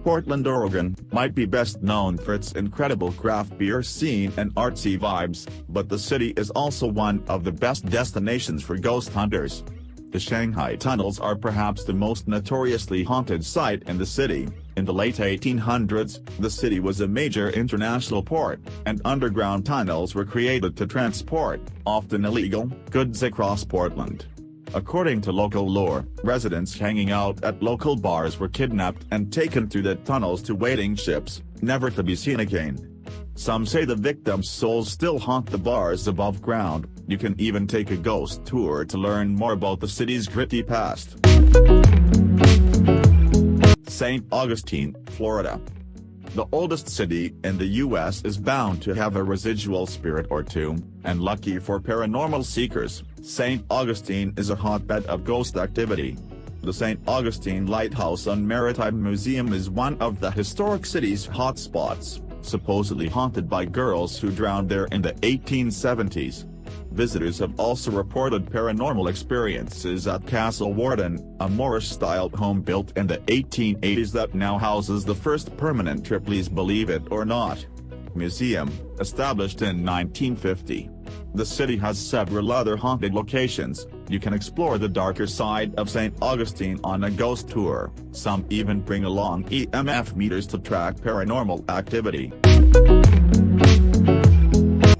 Portland, Oregon, might be best known for its incredible craft beer scene and artsy vibes, but the city is also one of the best destinations for ghost hunters. The Shanghai tunnels are perhaps the most notoriously haunted site in the city. In the late 1800s, the city was a major international port, and underground tunnels were created to transport, often illegal, goods across Portland. According to local lore, residents hanging out at local bars were kidnapped and taken through the tunnels to waiting ships, never to be seen again. Some say the victims' souls still haunt the bars above ground. You can even take a ghost tour to learn more about the city's gritty past. St. Augustine, Florida. The oldest city in the U.S. is bound to have a residual spirit or two, and lucky for paranormal seekers, St. Augustine is a hotbed of ghost activity. The St. Augustine Lighthouse and Maritime Museum is one of the historic city's hotspots, supposedly haunted by girls who drowned there in the 1870s. Visitors have also reported paranormal experiences at Castle Warden, a Moorish-style home built in the 1880s that now houses the first permanent Tripleys Believe It or Not museum, established in 1950. The city has several other haunted locations. You can explore the darker side of St. Augustine on a ghost tour. Some even bring along EMF meters to track paranormal activity.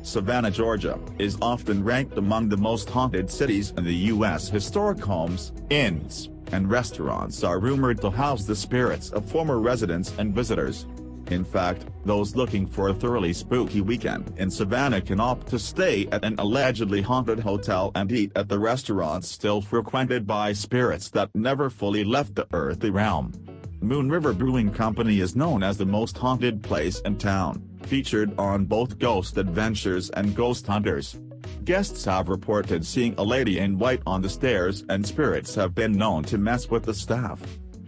Savannah, Georgia, is often ranked among the most haunted cities in the U.S. Historic homes, inns, and restaurants are rumored to house the spirits of former residents and visitors. In fact, those looking for a thoroughly spooky weekend in Savannah can opt to stay at an allegedly haunted hotel and eat at the restaurants still frequented by spirits that never fully left the earthly realm. Moon River Brewing Company is known as the most haunted place in town, featured on both Ghost Adventures and Ghost Hunters. Guests have reported seeing a lady in white on the stairs, and spirits have been known to mess with the staff.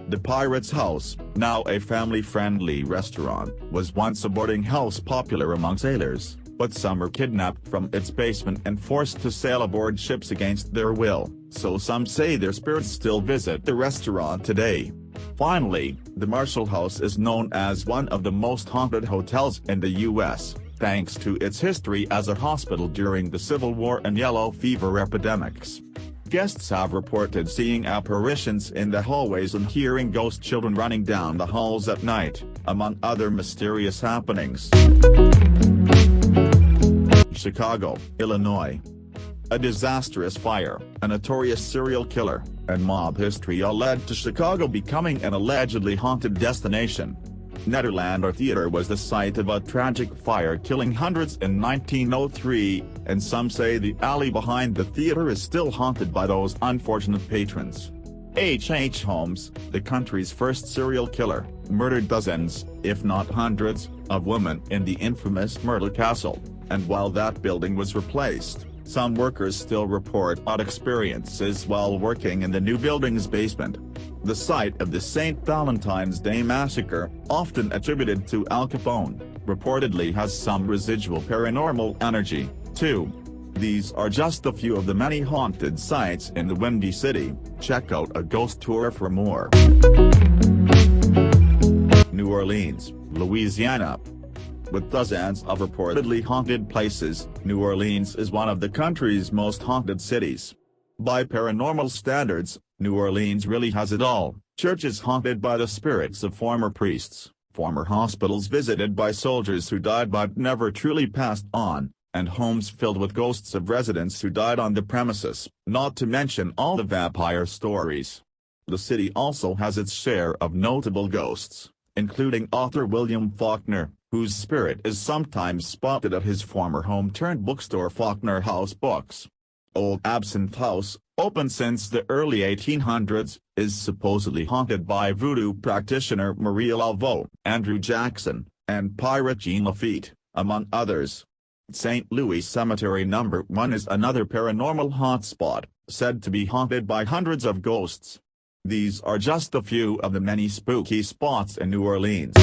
The Pirate's House, now a family-friendly restaurant, was once a boarding house popular among sailors, but some were kidnapped from its basement and forced to sail aboard ships against their will, so some say their spirits still visit the restaurant today. Finally, the Marshall House is known as one of the most haunted hotels in the U.S., thanks to its history as a hospital during the Civil War and yellow fever epidemics. Guests have reported seeing apparitions in the hallways and hearing ghost children running down the halls at night, among other mysterious happenings. Chicago, Illinois. A disastrous fire, a notorious serial killer, and mob history all led to Chicago becoming an allegedly haunted destination. Nederlander Theater was the site of a tragic fire killing hundreds in 1903, and some say the alley behind the theater is still haunted by those unfortunate patrons. H.H. Holmes, the country's first serial killer, murdered dozens, if not hundreds, of women in the infamous Myrtle Castle, and while that building was replaced, some workers still report odd experiences while working in the new building's basement. The site of the St. Valentine's Day Massacre, often attributed to Al Capone, reportedly has some residual paranormal energy, too. These are just a few of the many haunted sites in the Windy City. Check out a ghost tour for more. New Orleans, Louisiana. With dozens of reportedly haunted places, New Orleans is one of the country's most haunted cities. By paranormal standards, New Orleans really has it all: churches haunted by the spirits of former priests, former hospitals visited by soldiers who died but never truly passed on, and homes filled with ghosts of residents who died on the premises, not to mention all the vampire stories. The city also has its share of notable ghosts, including author William Faulkner, whose spirit is sometimes spotted at his former home-turned-bookstore Faulkner House Books. Old Absinthe House, open since the early 1800s, is supposedly haunted by voodoo practitioner Maria Laveau, Andrew Jackson, and pirate Jean Lafitte, among others. St. Louis Cemetery No. 1 is another paranormal hotspot, said to be haunted by hundreds of ghosts. These are just a few of the many spooky spots in New Orleans.